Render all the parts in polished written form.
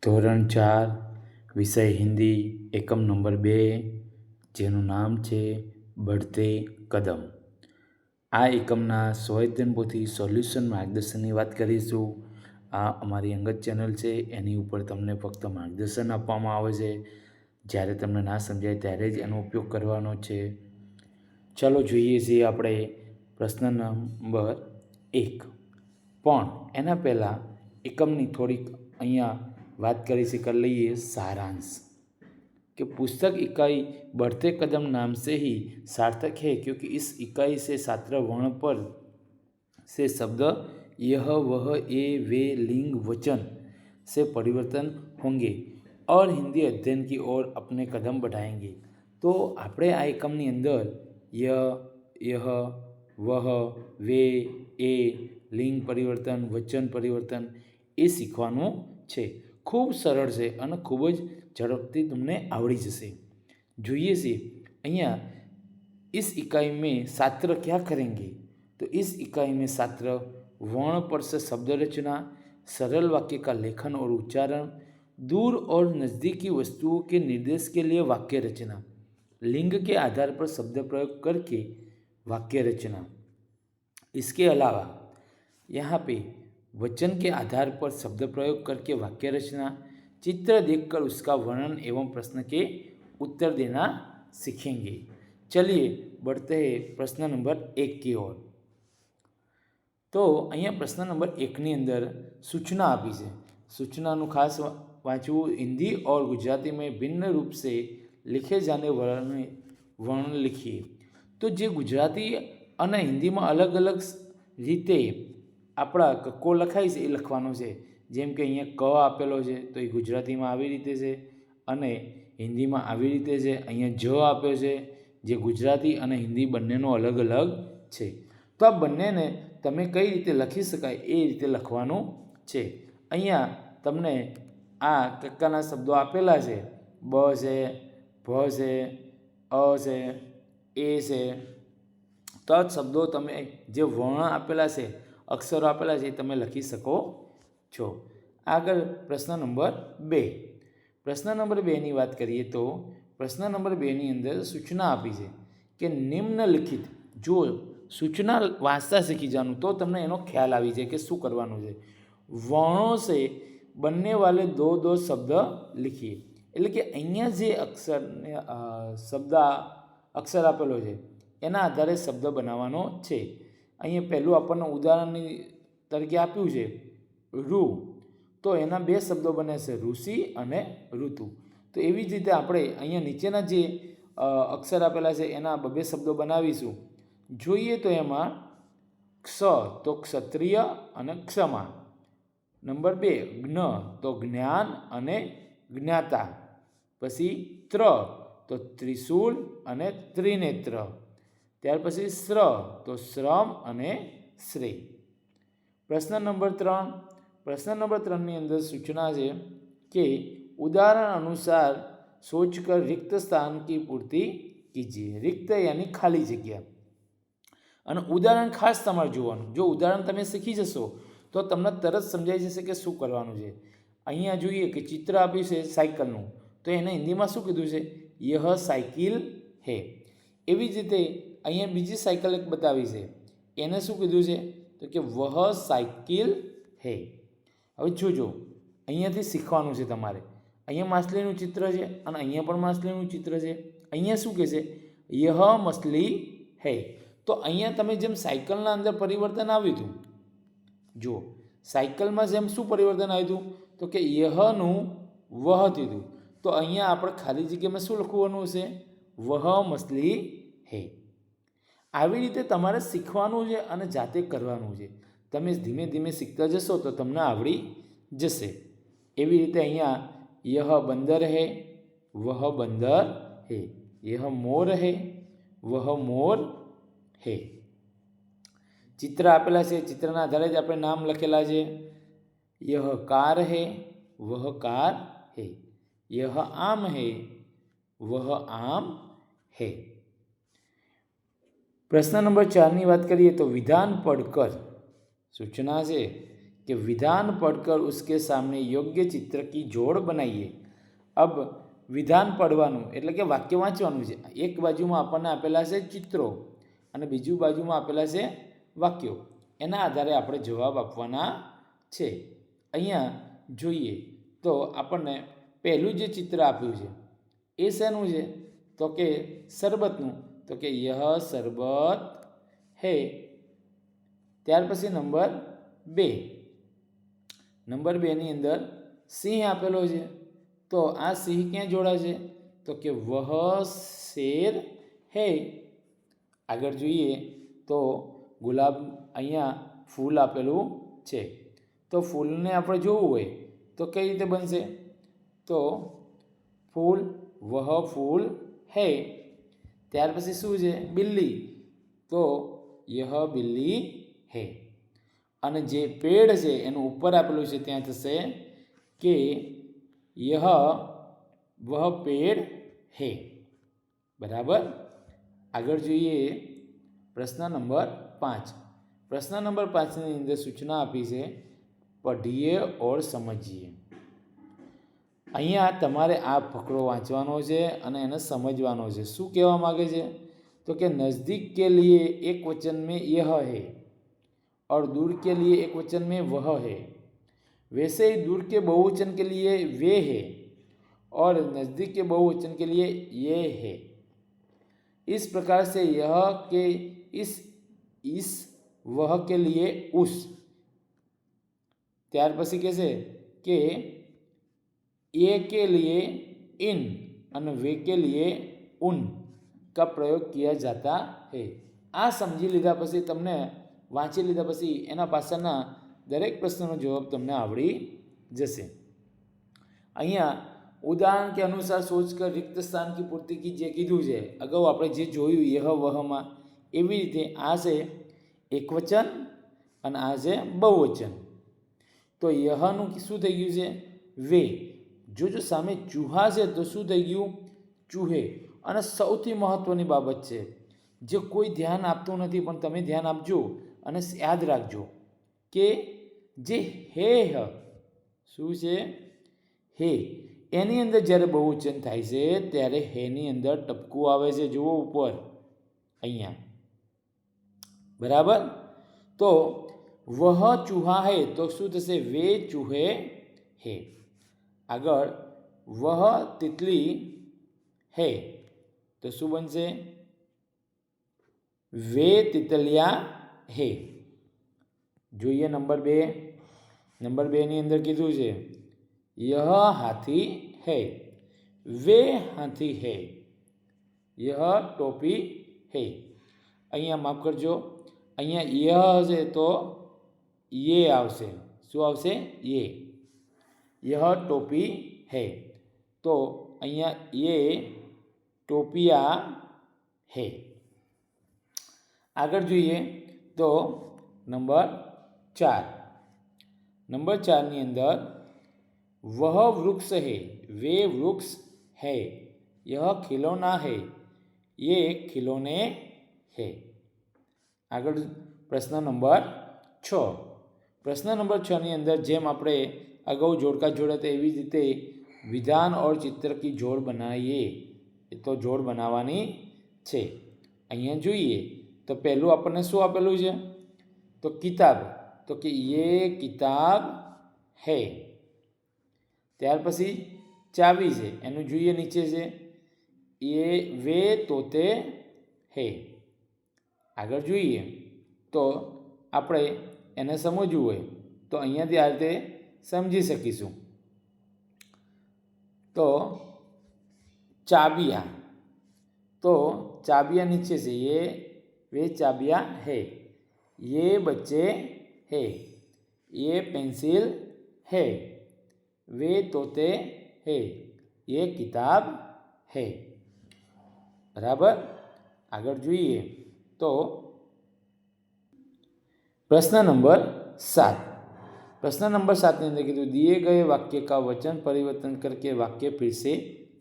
ધોરણ 4 વિષય હિન્દી એકમ નંબર 2 જેનું નામ છે बढ़ते કદમ। આ એકમના સ્વાધ્યાય પોથી સોલ્યુશન માર્ગદર્શનની વાત કરીશું। આ અમારી અંગત ચેનલ છે, એની ઉપર તમને ફક્ત માર્ગદર્શન આપવામાં આવે છે। જ્યારે તમને ના સમજાય ત્યારે જ એનો ઉપયોગ કરવાનો છે। ચાલો જોઈએ છીએ આપણે પ્રશ્ન નંબર 1। પણ એના પહેલાં એકમની થોડીક અહીંયા बात करी से कर लीजिए सारांश कि पुस्तक इकाई बढ़ते कदम नाम से ही सार्थक है, क्योंकि इस इकाई से छात्र वर्ण पर से शब्द यह वह ए वे लिंग वचन से परिवर्तन होंगे और हिंदी अध्ययन की ओर अपने कदम बढ़ाएंगे। तो આપણે આ એકમની અંદર यह वह वे ए लिंग परिवर्तन वचन परिवर्तन એ શીખવાનું છે। खूब सरल है और खूब ज झड़पथी तमने आवड़ी जशे। જોઈએ છે અહીંયા इस इकाई में छात्र क्या करेंगे, तो इस इकाई में छात्र वर्ण पर से शब्द रचना, सरल वाक्य का लेखन और उच्चारण, दूर और नज़दीकी वस्तुओं के निर्देश के लिए वाक्य रचना, लिंग के आधार पर शब्द प्रयोग करके वाक्य रचना। इसके अलावा यहाँ पे वचन के आधार पर शब्द प्रयोग करके वाक्य रचना, चित्र देखकर उसका वर्णन एवं प्रश्न के उत्तर देना सीखेंगे। चलिए बढ़ते हैं प्रश्न नंबर 1 की ओर। तो अहीं प्रश्न नंबर 1 ની અંદર सूचना आपी है। सूचनाનું खास वाँचવું। हिंदी और गुजराती में भिन्न रूप से लिखे जाने वर्ण लिखिए। तो जे गुजराती और हिंदी में अलग अलग रीते આપણા કક્કો લખાય છે એ લખવાનો છે। જેમ કે અહીંયા ક આપેલો છે તો એ ગુજરાતીમાં આવી રીતે છે અને હિન્દીમાં આવી રીતે છે। અહીંયા જ આપ્યો છે જે ગુજરાતી અને હિન્દી બંનેનો અલગ અલગ છે। તો આ બંનેને તમે કઈ રીતે લખી શકાય એ રીતે લખવાનું છે। અહીંયા તમને આ કક્કાના શબ્દો આપેલા છે, બ છે, ભ છે, અ છે, એ છે। તો આ શબ્દો તમે જે વર્ણ આપેલા છે, અક્ષરો આપેલા છે તમે લખી શકો છો। આગળ પ્રશ્ન નંબર 2। પ્રશ્ન નંબર 2 ની વાત કરીએ તો પ્રશ્ન નંબર 2 ની અંદર સૂચના આપી છે કે નિમ્નલિખિત, જો સૂચના વાંચતા શીખી જવાનું તો તમને એનો ખ્યાલ આવી જાય કે શું કરવાનું છે। વર્ણો છે બંને વાલે દો દો શબ્દ લીખીએ, એટલે કે અહીંયા જે અક્ષર આપેલો છે એના આધારે શબ્દ બનાવવાનો છે। અહીંયા પહેલું આપણને ઉદાહરણની તરીકે આપ્યું છે ઋ, તો એના બે શબ્દો બને છે ઋષિ અને ઋતુ। તો એવી જ રીતે આપણે અહીંયા નીચેના જે અક્ષર આપેલા છે એના બે શબ્દો બનાવીશું। જોઈએ તો એમાં ક્ષ તો ક્ષત્રિય અને ક્ષમા, નંબર 2 જ્ઞ તો જ્ઞાન અને જ્ઞાતા, પછી ત્ર તો ત્રિશૂળ અને ત્રિનેત્ર, ત્યાર પછી શ્ર તો શ્રમ અને શ્રેય। પ્રશ્ન નંબર 3। પ્રશ્ન નંબર 3 ની અંદર સૂચના છે કે उदाहरण अनुसार सोचकर रिक्त स्थान की पूर्ति कीजिए। रिक्त यानी खाली जग्या। અને ઉદાહરણ ખાસ તમારે જોવાનું। જો ઉદાહરણ તમે શીખી જશો તો તમને તરત સમજાઈ જશે કે શું કરવાનું છે। અહીંયા જોઈએ કે ચિત્ર આપ્યું છે સાયકલનું, તો એને હિન્દીમાં શું કીધું છે, યહ સાયકલ હે। એવી જ રીતે અહીંયા બીજી સાયકલ એક બતાવી છે, એને શું કીધું છે તો કે વહ સાયકલ હે। હવે જોજો અહીંયાથી શીખવાનું છે તમારે। અહીંયા માછલીનું ચિત્ર છે અને અહીંયા પણ માછલીનું ચિત્ર છે। અહીંયા શું કહે છે, યહ મછલી હે। તો અહીંયા તમે જેમ સાયકલના અંદર પરિવર્તન આવ્યું હતું, જુઓ સાયકલમાં જેમ શું પરિવર્તન આવ્યું હતું તો કે યહનું વહ થયું, તો અહીંયા આપણે ખાલી જગ્યામાં શું લખવાનું છે, વહ મછલી હે। આવી રીતે તમારે શીખવાનું છે અને જાતે કરવાનું છે। તમે ધીમે ધીમે શીખતા જશો તો તમને આવડી જશે। એવી રીતે અહીંયા यह बंदर है वह बंदर है, यह मोर है वह मोर है। चित्र आपेला है, चित्रना आधारे ज आपणे नाम लखेला है। यह कार है वह कार है, यह आम है वह आम है। प्रश्न नंबर 4 ની વાત કરીએ તો વિધાન પढ़कर सूचना है कि कि विधान पढ़कर उसके सामने योग्य चित्र की जोड़ बनाइए। अब विधान पढ़वानुं एटले के वाक्य वांचवानुं छे। एक बाजुमां आपणने आपेला छे चित्रो अने बीजी बाजुमां आपेला छे वाक्यो। एना आधारे આપણે જવાબ આપવાના છે। અહીંયા જોઈએ તો આપણને પહેલું જે ચિત્ર આપ્યું છે એ શેનું છે? તો કે શરબતનું। તો કે યહ શરબત હે। ત્યાર પછી નંબર 2, નંબર 2 ની અંદર સિંહ આપેલો છે। તો આ સિંહ ક્યાં જોડાશે? તો કે વહ શેર હે। આગળ જોઈએ તો ગુલાબ અહીંયા ફૂલ આપેલું છે। તો ફૂલને આપણે જોવું હોય તો કઈ રીતે બનશે? તો ફૂલ વહ ફૂલ હે। ત્યાર પછી શું છે? બિલ્લી। તો યહ બિલ્લી હે। અને જે પેડ છે એનું ઉપર આપેલું છે ત્યાં થશે કે यह वह पेड़ है। बराबर। आगे જોઈએ प्रश्न नंबर 5। प्रश्न नंबर 5 ની અંદર સૂચના આપી છે पढ़िए और समझिए। અહીંયા તમારે આ ફકરો વાંચવાનો છે અને એને સમજવાનો છે। શું કહેવા માંગે છે? તો કે नज़दीक के लिए एक वचन में यह है और दूर के लिए एक वचन में वह है, वैसे ही दूर के बहुवचन के लिए वे है और नज़दीक के बहुवचन के लिए ये है। इस प्रकार से यह के इस वह के लिए उस। त्यार पछी कैसे कि ये के लिए इन और वे के लिए उन का प्रयोग किया जाता है। आ समझी लीधा पछी तमने वाँची लीधा पछी एना पाछळना दरेक प्रश्ननो जवाब तमने आवड़ी जशे। अहींया उदाहरण के अनुसार सोचकर रिक्त स्थान की पूर्ति कीजिए कीधुं छे। अगाऊ आपणे जे जोयुं यह वहमां एवी रीते आ छे एकवचन अने आ छे बहुवचन। तो यहनुं शुं थई गयुं छे? वे। जो सामे चूहा छे तो शुं थई गयुं? चूहे। अने सौथी महत्वनी बाबत छे जे कोई ध्यान आपतुं नथी पण तमे ध्यान आपजो अने याद राखजो के जे हे ह शुं छे? हे एनी अंदर ज्यारे बहुवचन थाय छे त्यारे हेनी अंदर टपकું આવે છે। જુઓ ઉપર અહીંયા। बराबर। तो वह चूहा है तो शुं थशे? वे चूहे है। आगळ वह तितली है तो शुं बनशे? वे तितलिया है। જોઈએ नंबर 2। नंबर 2 ની અંદર કીધું છે यह हाथी है, वे हाथी है, यह टोपी है। अहींया माफ करजो, अहींया यह हशे तो ये आवशे। शुं आवशे? ये। यह टोपी है तो अहींया ये टोपिया है। आगळ जोईए तो नंबर 4। नंबर 4 ની અંદર वह वृक्ष है, वे वृक्ष है, यह खिलौना है, ये खिलौने है। आगळ प्रश्न नंबर 6। प्रश्न नंबर 6 ની અંદર જેમ આપણે અગાઉ જોડકા જોડ્યા એવી જ રીતે विधान और चित्र की जोड़ बनाइए। तो जोड़ बनावानी छे। अहींया जोईए तो पहलू आपने शुं आपेलुं छे? तो किताब। तो कि ये किताब है। त्यार पछी चावी छे एनुं जोईए नीचे छे ये वे तोते है। आगळ जोईए तो आपणे एने समजवुं होय तो अहींयाथी आ रीते समजी शकीशुं। तो चाबिया। तो चाबिया नीचे से ये वे चाबिया है, ये बच्चे है, ये पेंसिल है, वे तोते है, ये किताब है। बराबर। आगळ जोईए तो प्रश्न नंबर 7। प्रश्न नंबर 7 ની અંદર કીધું दिए गए वाक्य का वचन परिवर्तन करके वाक्य फिर से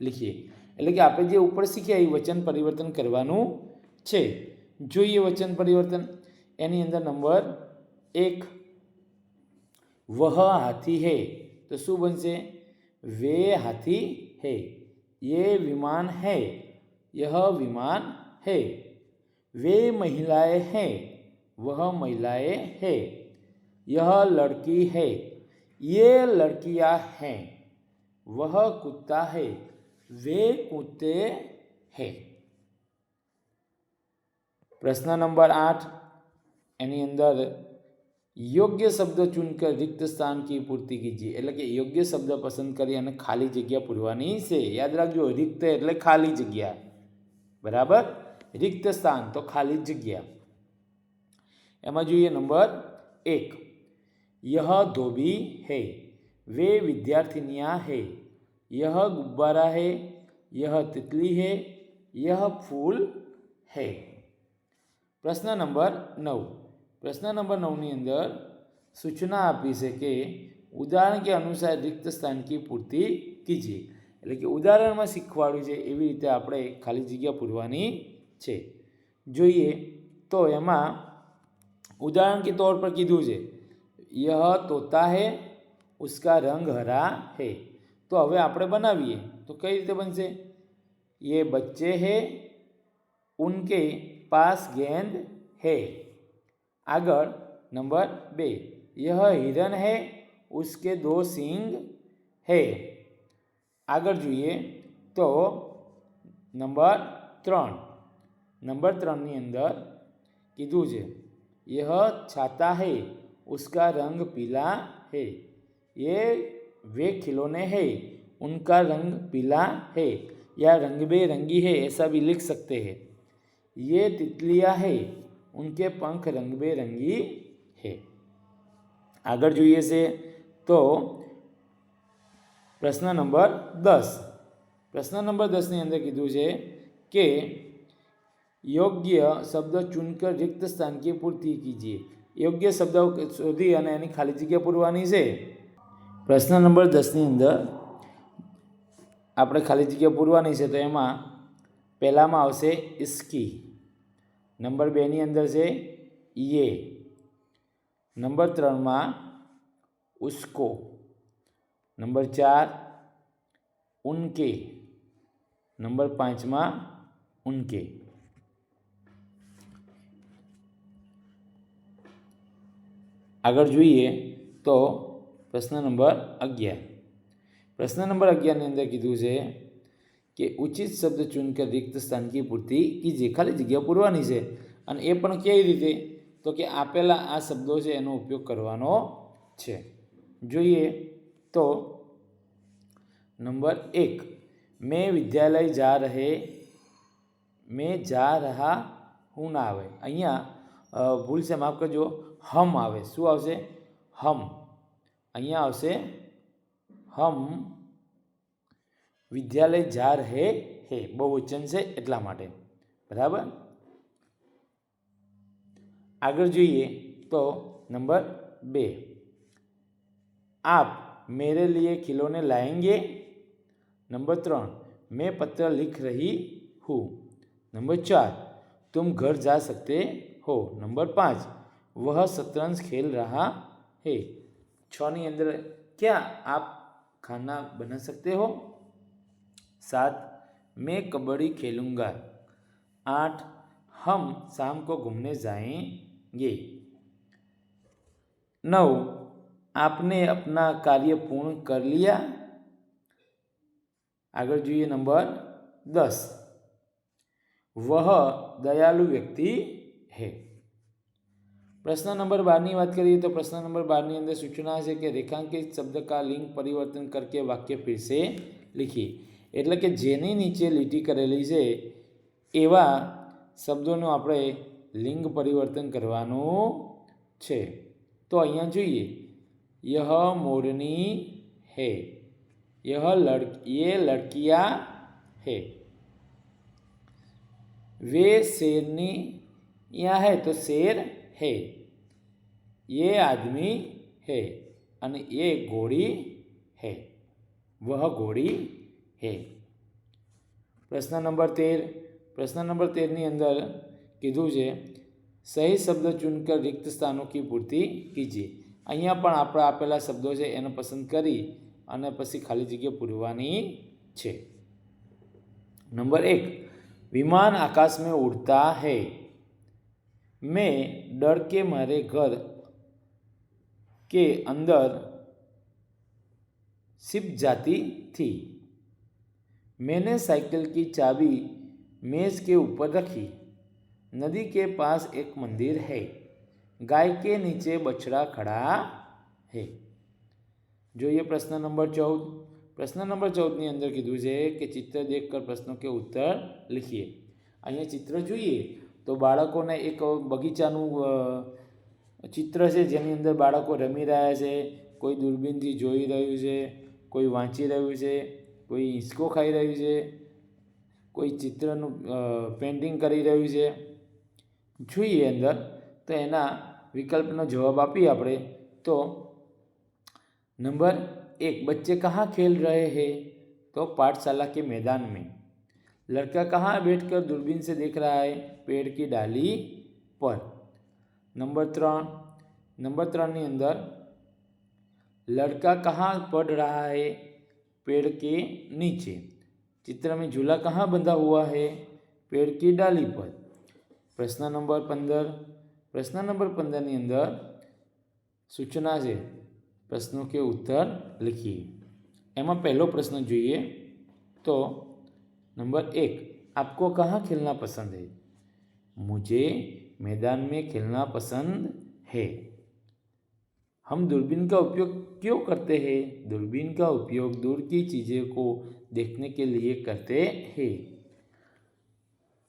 लिखिए। એટલે કે આપણે જે ઉપર શીખ્યા એ વચન પરિવર્તન કરવાનું છે। જોઈએ વચન પરિવર્તન। એની અંદર નંબર 1 वह हाथी है तो શું બનશે? वे हाथी है। ये विमान है, यह विमान है। वे महिलाएं हैं, वह महिलाएं हैं। यह लड़की है, ये लड़कियां हैं। वह कुत्ता है, वे कुत्ते हैं। प्रश्न नंबर 8 એની અંદર યોગ્ય શબ્દ ચૂનકર રિક્ત સ્થાન की પૂર્તિ कीजिए। એટલે કે યોગ્ય શબ્દ પસંદ કરી અને ખાલી જગ્યા પૂરવાની છે। યાદ રાખજો, રિક્ત એટલે ખાલી જગ્યા, બરાબર। રિક્ત સ્થાન તો ખાલી જગ્યા। એમાં જોઈએ નંબર 1, यह धोबी है, वे विद्यार्थिनियां है। यह गुब्बारा है, यह तितली है, यह फूल है। प्रश्न नंबर 9, प्रश्न नंबर 9 ની અંદર સૂચના આપી છે કે ઉદાહરણ કે અનુસાર રિક્ત સ્થાન की પૂર્તિ कीजिए। એટલે કે ઉદાહરણમાં શીખવાડ્યું છે એવી રીતે આપણે ખાલી જગ્યા પૂરવાની છે। જોઈએ તો એમાં उदाहरण के तौर पर कीधुं છે, यह तोता है, उसका रंग हरा है। तो हवे આપણે બનાવીએ તો કઈ રીતે બનશે? ये बच्चे हैं, उनके पास गेंद है। आगर नंबर 2, यह हिरन है, उसके 2 सींग है। आगर જોઈએ તો नंबर 3, नंबर 3 ની અંદર કીધું છે, यह छाता है, उसका रंग पीला है। ये वे खिलौने हैं, उनका रंग पीला है। या रंग बेरंगी है ऐसा भी लिख सकते हैं। ये तितलियाँ हैं, उनके पंख रंग बेरंगी है। आगे જોઈએ છે તો પ્રશ્ન નંબર 10, પ્રશ્ન નંબર 10 ની અંદર કીધું છે કે યોગ્ય શબ્દ ચૂનકર રિક્ત સ્થાન की પૂર્તિ कीजिए। યોગ્ય શબ્દ શોધી અને એની ખાલી જગ્યા પૂરવાની છે। પ્રશ્ન નંબર 10 ની અંદર આપણે ખાલી જગ્યા પૂરવાની છે। તો એમાં પહેલામાં આવશે इसकी, નંબર 2 ની અંદર છે ये, નંબર 3 માં उसको, નંબર 4 उनके, નંબર 5 માં उनके। આગળ જોઈએ તો પ્રશ્ન નંબર 11, પ્રશ્ન નંબર 11 ની અંદર કીધું છે કે ઉચિત શબ્દ ચૂનકર રિક્ત સ્થાન की પૂર્તિ कीजिए। ખાલી જગ્યા પૂરવાની છે અને એ પણ કેવી રીતે? તો કે આપેલા આ શબ્દો છે એનો ઉપયોગ કરવાનો છે। જોઈએ તો નંબર 1, मैं विद्यालय जा रहा हूँ ना આવે। અહીંયા ભૂલ છે, માફ કરજો, हम આવે। શું આવશે? हम। અહીંયા આવશે हम विद्यालय जा रहे हैं, बहुवचन છે એટલા માટે, બરાબર। આગળ જોઈએ તો નંબર 2, आप मेरे लिए खिलौने लाएंगे। नंबर 3, मैं पत्र लिख रही हूँ। नंबर 4, तुम घर जा सकते हो। नंबर 5, वह शतरंज खेल रहा है। 6 ની અંદર क्या आप खाना बना सकते हो? 7, मैं कबड्डी खेलूँगा। 8, हम शाम को घूमने जाएंगे। 9, आपने अपना कार्य पूर्ण कर लिया। आगे જોઈએ नंबर 10, वह दयालु व्यक्ति है। प्रश्न नंबर 12 ની વાત કરીએ તો प्रश्न नंबर 12 ની અંદર સૂચના છે કે રેખાંકિત शब्द का लिंग परिवर्तन करके वाक्य फिर से लिखिए। એટલે કે જેની નીચે લીટી કરેલી છે એવા શબ્દોનું આપણે લિંગ પરિવર્તન કરવાનું છે। તો અહીંયા જોઈએ, यह मोरनी है, ये लड़कियां है। वे शेरनी यहाँ है तो शेर है। ये आदमी है અને ये घोड़ी है, वह घोड़ी है। प्रश्न नंबर 13, प्रश्न नंबर 13 ની અંદર કીધું છે सही शब्द चुनकर रिक्त स्थानों की पूर्ति कीजिए। અહીંયા પણ આપણે આપેલા શબ્દો છે એને પસંદ કરી અને પછી ખાલી જગ્યા પૂરવાની છે. નંબર 1, વિમાન આકાશ में उड़ता है. मैं डर के मारे घर के अंदर छिप जाती थी. मैंने साइकिल की चाबी मेज के ऊपर रखी. नदी के पास एक मंदिर है. गाय के नीचे बछड़ा खड़ा है. જોઈએ પ્રશ્ન નંબર 14. પ્રશ્ન નંબર 14 ની અંદર કીધું છે કે ચિત્ર દેખકર પ્રશ્નો કે ઉત્તર લખીએ. અહીંયા ચિત્ર જોઈએ તો બાળકોને એક બગીચાનું ચિત્ર છે જેની અંદર બાળકો રમી રહ્યા છે, કોઈ દૂરબીનથી જોઈ રહ્યું છે, કોઈ વાંચી રહ્યું છે, કોઈ હિંચકો ખાઈ રહ્યું છે, કોઈ ચિત્રનું પેઇન્ટિંગ કરી રહ્યું છે. જોઈએ અંદર તો એના વિકલ્પનો જવાબ આપીએ આપણે તો नंबर 1, बच्चे कहाँ खेल रहे हैं? तो पाठशाला के मैदान में. लड़का कहाँ बैठकर दूरबीन से देख रहा है? पेड़ की डाली पर. नंबर 3 ની અંદર लड़का कहाँ पढ़ रहा है? पेड़ के नीचे. चित्र में झूला कहाँ बंधा हुआ है? पेड़ की डाली पर. प्रश्न नंबर 15 ની અંદર સૂચના છે, प्रश्नों के उत्तर लिखिए. एમાં પહેલો પ્રશ્ન જોઈએ તો नंबर 1, आपको कहाँ खेलना पसंद है? मुझे मैदान में खेलना पसंद है. हम दूरबीन का उपयोग क्यों करते हैं? दूरबीन का उपयोग दूर की चीज़ों को देखने के लिए करते हैं.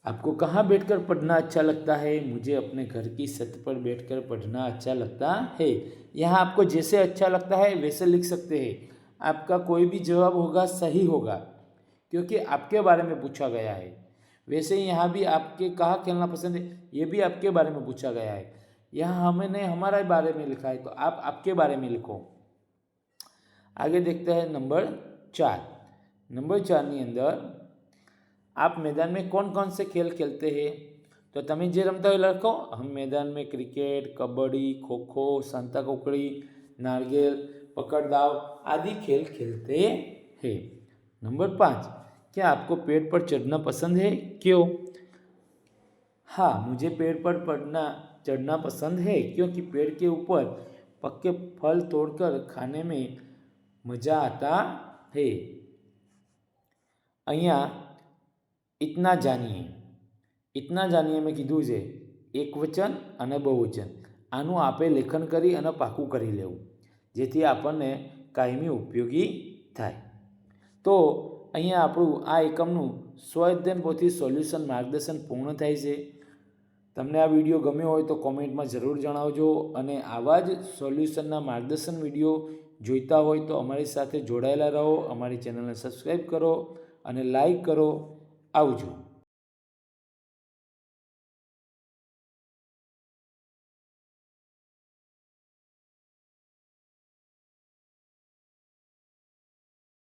आपको कहाँ बैठकर पढ़ना अच्छा लगता है? मुझे अपने घर की छत पर बैठकर पढ़ना अच्छा लगता है. यहाँ आपको जैसे अच्छा लगता है वैसे लिख सकते हैं. आपका कोई भी जवाब होगा सही होगा क्योंकि आपके बारे में पूछा गया है. वैसे ही यहाँ भी आपके कहाँ खेलना पसंद है ये भी आपके बारे में पूछा गया है. यहाँ हमने हमारे बारे में लिखा है तो आप आपके बारे में लिखो. आगे देखते हैं नंबर 4. नंबर 4 ની અંદર आप मैदान में कौन कौन से खेल खेलते हैं? तो તમે જે રમતા હોય લખો. हम मैदान में क्रिकेट, कबड्डी, खो खो, संता कुकड़ी, नारगेल, पकड़ दाव आदि खेल खेलते हैं. नंबर 5, क्या आपको पेड़ पर चढ़ना पसंद है? क्यों? हाँ, मुझे पेड़ पर चढ़ना पसंद है क्योंकि पेड़ के ऊपर पक्के फल तोड़कर खाने में मज़ा आता है. અહીંયા इतना जानिए મેં કીધું છે એકવચન અને બહુવચન. આનું આપે લેખન કરી અને પાકું કરી લેવું જેથી આપણને કાયમી ઉપયોગી થાય. તો અહીંયા આપણું આ એકમનું સ્વઅધ્યયન પોથી સોલ્યુશન માર્ગદર્શન પૂર્ણ થાય છે. તમને આ વિડીયો ગમ્યો હોય તો કોમેન્ટમાં જરૂર જણાવજો અને આવા જ સોલ્યુશનના માર્ગદર્શન વિડીયો જોઈતા હોય તો અમારી સાથે જોડાયેલા રહો. અમારી ચેનલને સબસ્ક્રાઈબ કરો અને લાઈક કરો. આવજો.